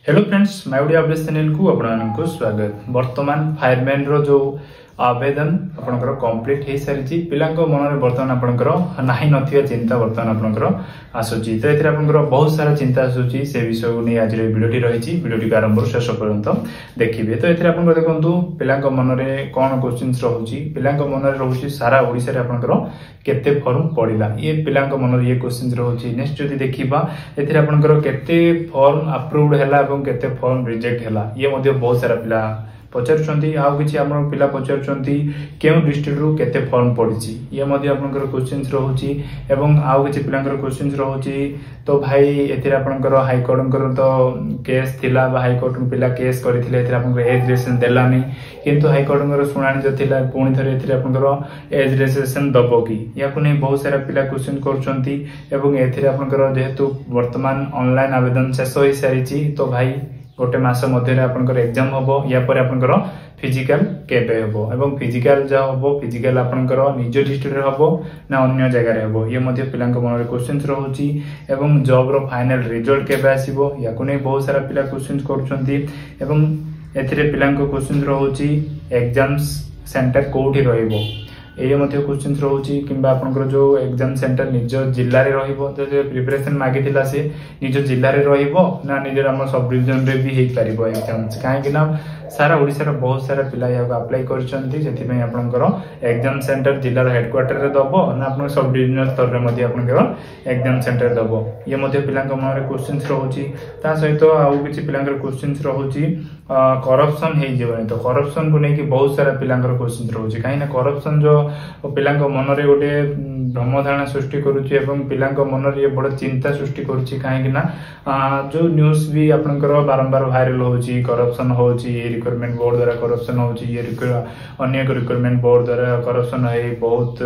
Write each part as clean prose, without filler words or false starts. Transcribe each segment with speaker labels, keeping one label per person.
Speaker 1: Hello friends Midea update channel को आपको स्वागत। वर्तमान फायरमैन रो जो आवेदन आपनकर कंप्लीट हो सारी पिला मन में बर्तमान आपनकर नाही नथिया चिंता बर्तमान आपनकर आसुची। तो एथिरे आपनकर बहुत सारा चिंता आसुची से विषय को नहीं आज वीडियोटी रही वीडियोटी को आरंभ शेष पर्यंत देखिए। तो एथिरे आपनकर देखंतु पिला मन में कौन क्वेश्चंस रहउची, पिला मन में रहउची सारा ओडिसा रे आपनकर केते फॉर्म पड़िला ये पिला मन में ये क्वेश्चंस रहउची। नेक्स्ट जदी देखिबा एथिरे आपनकर केते फॉर्म अप्रूव्ड हैला एवं केते फॉर्म रिजेक्ट हैला ये मध्ये बहुत सारा पिला पचारुचंती। आउ किछि हमर पिला पचारुचंती केउ डिस्ट्रिक्ट रु केते फॉर्म पड़िछि ये मध्ये आपनकर क्वेश्चंस रहउछि एवं आउ किछि पिलांकर क्वेश्चंस रहउछि। तो भाई एथिरे आपनकर हाई कोर्टंकर तो केस थिला बा हाई कोर्ट पिला केस करिथिले एथिरे आपनकर एज रेशन देलानी किंतु हाई कोर्टंकर सुनानी जो थिला पुणी थरे एथिरे आपनकर एज रेशन दबो कि याकु नै बहुत सारा पिला क्वेश्चन करूचंती एवं एथिरे आपनकर जेहेतु वर्तमान ऑनलाइन आवेदन शेष होई सारिछि। तो भाई गोटे मास मध्य आपनकर एग्जाम हबो या पर आपनकर फिजिकल केबे हबो एवं फिजिकल जा हबो फिजिकल आपनकर निज डिस्ट्रिक्ट रे हबो ना अन्य जगह रे हबो ये मध्ये पिलांक मन रे क्वेश्चंस रहउची एवं जॉब रो फाइनल रिजल्ट केबे आसीबो याकु नै बहुत सारा पिला क्वेश्चंस करूचंती एवं एथिरे पिलांक क्वेश्चंस रहउची एग्जाम्स सेंटर कोठी रहइबो ये मध्ये क्वेश्चन रहउची किंबा आपनकर जो एग्जाम सेंटर निज जिल्ला रे रहिबो तो प्रिपरेशन मागिथिला से निज जिल्ला रे रहिबो ना निज हम सब डिवीजन रे भी हेई परिबो एग्जाम्स काहे कि ना सारा ओडिसा रे बहुत सारा पिला या अप्लाई करचंती जेथि में आपनकर एग्जाम सेंटर जिल्ला रो हेडक्वार्टर रे दबो ना आपन सब डिवीजन स्तर रे मध्ये आपनकर एग्जाम सेंटर दबो ये मध्ये पिलांक मन रे क्वेश्चंस रहउची। ता सहित आउ किछि पिलांकर क्वेश्चंस रहउची करप्शन हे जीवन तो करप्शन को लेकिन बहुत सारा पिलांकर क्वेश्चन रहउची काहे ना करप्शन जो पिलांक मन रे गोटे भ्रमधारणा सृष्टि करूची एवं पिलांक मन रे बड़ चिंता सृष्टि करूची काहे कि ना जो न्यूज़ भी आपनकर बारंबार वायरल होची करप्शन होची रिक्रूटमेंट बोर्ड द्वारा करप्शन होची ये अन्य रिक्रूटमेंट बोर्ड द्वारा करप्शन है बहुत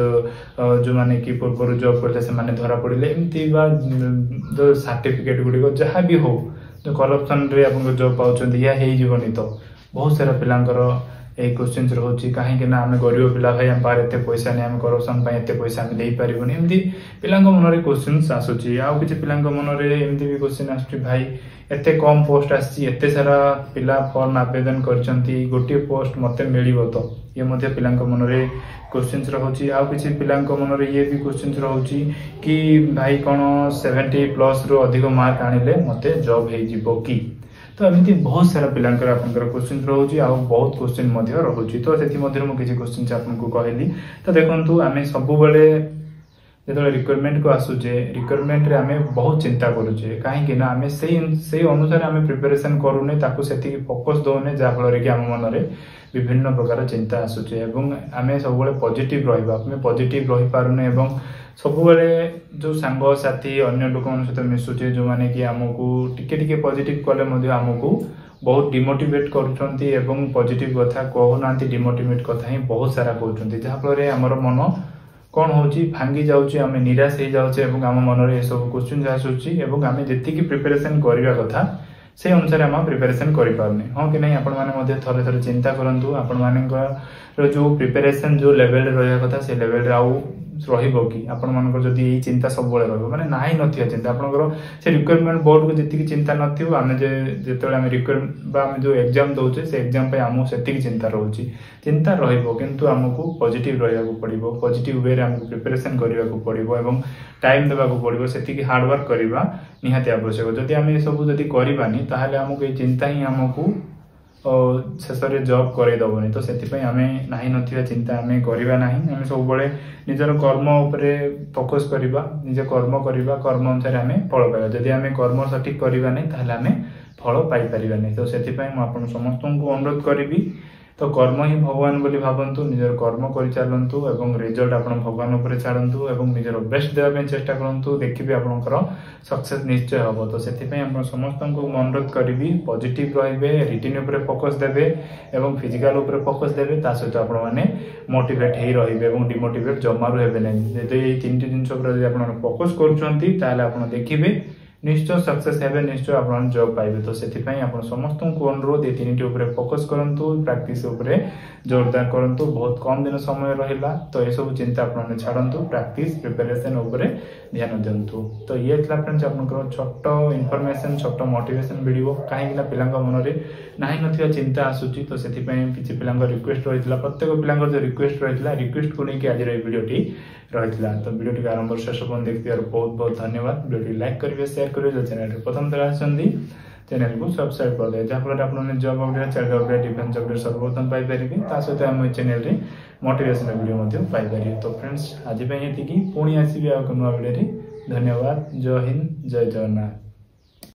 Speaker 1: जो माने कि पूर्व जॉब करते से माने धरा पड़िले एमती बा जो सर्टिफिकेट गुडी को जहां भी हो तो करप्शन रे आपन जॉब पाउचंती या हेई जीवनी तो बहुत सारा पिलांकर ए क्वेश्चन रहउची काहे कि ना हम गरीब पिला भाई हम पार एते पैसा नै हम करप्शन पय एते पैसा हम देई परिबोनी एमती पिलांक मन रे क्वेश्चंस आसुची। आ किछि पिलांक मन रे एमती भी क्वेश्चन आसुची भाई एते कम पोस्ट आसी एते सारा पिला फॉर्म आवेदन करचंती गोटे पोस्ट मते मिलिबो तो ये मध्ये पिलांक मन रे क्वेश्चंस रहउची। आ किछि पिलांक मन रे ये भी क्वेश्चंस रहउची कि भाई कोन 70 प्लस रो अधिक मार्क आनिले मते जॉब हे जिवो कि तो एमती बहुत सारा पिलांकर आपनकर क्वेश्चन रहउची आ बहुत क्वेश्चन मध्ये रहउची। तो सेति मध्ये मु किछि क्वेश्चन आपनको कहली तो देखंतु आमे सब बेले जेतले रिक्वायरमेंट को आसुचे रिक्वायरमेंट रे आमे बहुत चिंता करूचे काहे कि ना आमे सेही अनुसार आमे प्रिपरेशन करूने ताकू सेति फोकस दोने जा फल रे कि हम मन रे विभिन्न प्रकार चिंता आसुचे एवं आमे सब बेले पॉजिटिव रहबा आमे पॉजिटिव रहि पारुने एवं सब बेले जो सांग साथी अन्य लोक मन सहित मिसुचे जो माने कि हमकू टिके टिके पॉजिटिव कले मध्ये हमकू बहुत डिमोटिवेट करूछंती एवं पॉजिटिव कथा कहउनांती डिमोटिवेट कथा ही बहुत सारा कहउछंती जा फल रे हमर मन कौन होची भांगी जाउची आमे निराश हे जाउचे एवं हम मन रे सब क्वेश्चन आसुची एवं आमे जति की प्रिपरेशन करिवा कथा से अनुसार हम प्रिपरेशन करि पारने हां कि नहीं आपण माने मध्ये थरे थरे चिंता करंतु आपण माने जो प्रिपरेशन जो लेवल रे रहया कथा से लेवल रे आउ रहिबो कि आपण मानकर जदी एई चिंता सब बळे रहबो माने नाही नथिया चिंता आपनकर से रिक्वायरमेंट बोर्ड को जति की चिंता नथियो आमे जेतले आमे रिक्वायरमेंट बा आमे जो एग्जाम दोचे से एग्जाम पे हमो सेति की चिंता रहउची चिंता रहिबो किंतु हमकू पॉजिटिव रहया को पड़िबो पॉजिटिव वे रे हमकू प्रिपरेशन करिवा को पड़िबो एवं टाइम देबा को पड़िबो सेति की हार्ड वर्क करिवा निहाती आवश्यक जदी आमे सब जदी करिबानी ताहाले हमकू ए चिंता ही हमकू शेषरे जॉब करे दबनी तो सेति आमे नाही नथिया चिंता आमे करिवा नाही आमे सब बळे निजर कर्म उपरे फोकस करिवा निजे कर्म करिवा कर्म अनुसार आमे फल पाइबा जदी आमे कर्म सठिक करिवा नै ताहाले आमे फल पाइ परिबा नै तो सेति म आपन समस्तन को अनुरोध करिवि तो कर्म ही भगवान बोली भावंतु निजर कर्म करि चालंतु एवं रिजल्ट आपन भगवान ऊपर छाडंतु एवं निजर बेस्ट देबा पे चेष्टा करंतु देखिबे आपनकर सक्सेस निश्चय हबो तो सेति पय हम समस्त को अनुरोध करिवि पॉजिटिव रहिबे रिटिन ऊपर फोकस देबे एवं फिजिकल ऊपर फोकस देबे ता सहित आपण माने मोटिवेट हे रहिबे एवं डिमोटिवेट जमारु हेबे नै जदि ए तीनटी जिंस ऊपर जदि आपण फोकस करूछंती ताले आपण देखिबे निश्चय सक्सेस हेबे, निश्चय आपण जॉब पाइबे। तो सेति पई आपण समस्त को अनुरोध ए तीनटी ऊपर फोकस करंतु, प्रैक्टिस ऊपर जोरदार करंतु। बहुत कम दिन समय रहिला तो ए सब चिंता आपण छाडंतु, प्रैक्टिस प्रिपरेशन ऊपर ध्यान देंतु। तो ये थला फ्रेंड्स आपनकर छोटो इन्फॉर्मेशन, छोटो मोटिवेशन वीडियो। काहे कि पिलांग मन रे नाही नथिया चिंता आसुची, तो सेति पई किछि पिलांग रिक्वेस्ट रहितला, प्रत्येक पिलांग जो रिक्वेस्ट रहितला, रिक्वेस्ट को नै कि आज रे वीडियोटी रहितला। तो वीडियोटी के आरंभ शेष पर्यंत देखथिबार बहुत बहुत धन्यवाद। वीडियोटी लाइक करिवे, शेयर करिवे। जो चैनल रे प्रथम थर आछंदी चैनल को सब्सक्राइब कर दे, जहाँ फल आपने job update, child update, defence update सर्वप्रथम पाई पारिबे। ता सहित हम चैनल रे मोटिवेशन वीडियो मध्ये पाई पारिबे। तो फ्रेंड्स आज पे एतिकी, पुणी आसीबे आ नुआ वीडियो रे। धन्यवाद। जय हिंद, जय जगन्नाथ।